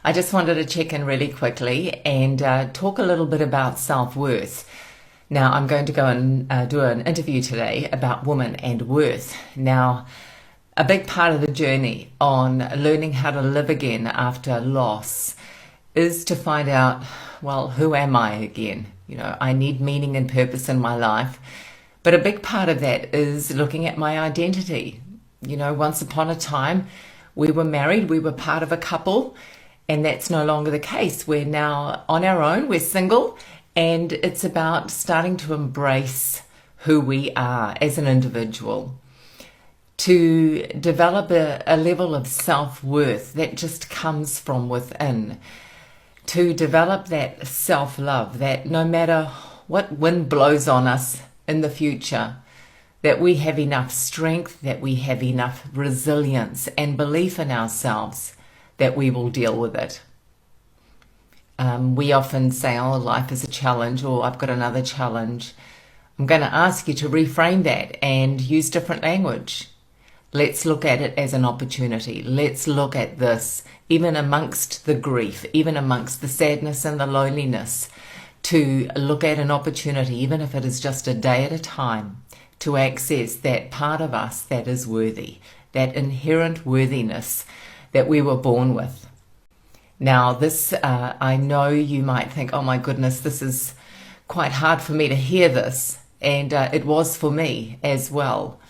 I just wanted to check in really quickly and talk a little bit about self-worth. Now, I'm going to go and do an interview today about women and worth. Now, a big part of the journey on learning how to live again after loss is to find out, well, who am I again? You know, I need meaning and purpose in my life. But a big part of that is looking at my identity. You know, once upon a time, we were married, we were part of a couple, and that's no longer the case. We're now on our own, we're single, and it's about starting to embrace who we are as an individual, to develop a level of self-worth that just comes from within, to develop that self-love that no matter what wind blows on us in the future, that we have enough strength, that we have enough resilience and belief in ourselves that we will deal with it. We often say, oh, life is a challenge, or I've got another challenge. I'm going to ask you to reframe that and use different language. Let's look at it as an opportunity. Let's look at this, even amongst the grief, even amongst the sadness and the loneliness, to look at an opportunity, even if it is just a day at a time, to access that part of us that is worthy, that inherent worthiness that we were born with. Now, this, I know you might think, oh my goodness, this is quite hard for me to hear this, and it was for me as well.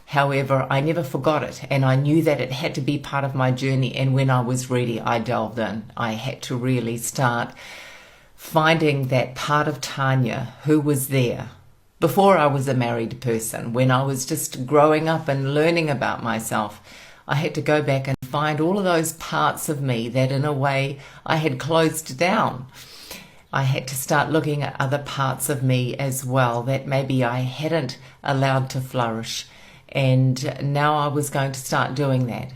However, I never forgot it, and I knew that it had to be part of my journey, and when I was ready, I delved in. I had to really start finding that part of Tanya who was there before I was a married person, when I was just growing up and learning about myself. I had to go back and find all of those parts of me that in a way I had closed down. I had to start looking at other parts of me as well that maybe I hadn't allowed to flourish. And now I was going to start doing that.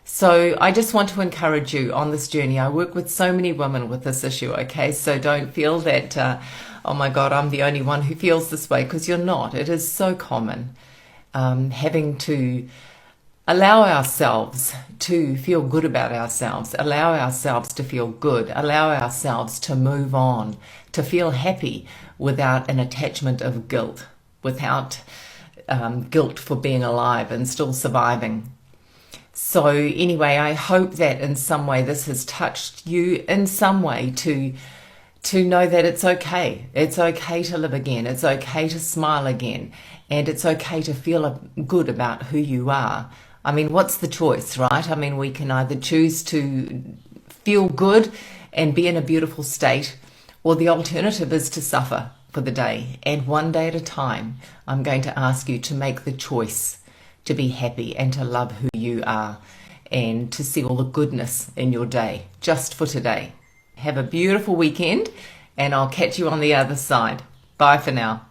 So I just want to encourage you on this journey. I work with so many women with this issue, okay? So don't feel that, oh my God, I'm the only one who feels this way, because you're not. It is so common, having to allow ourselves to feel good about ourselves, allow ourselves to feel good, allow ourselves to move on, to feel happy without an attachment of guilt, without guilt for being alive and still surviving. So anyway, I hope that in some way this has touched you in some way to know that it's okay. It's okay to live again. It's okay to smile again. And it's okay to feel good about who you are. I mean, what's the choice, right? I mean, we can either choose to feel good and be in a beautiful state, or the alternative is to suffer for the day. And one day at a time, I'm going to ask you to make the choice to be happy and to love who you are and to see all the goodness in your day just for today. Have a beautiful weekend, and I'll catch you on the other side. Bye for now.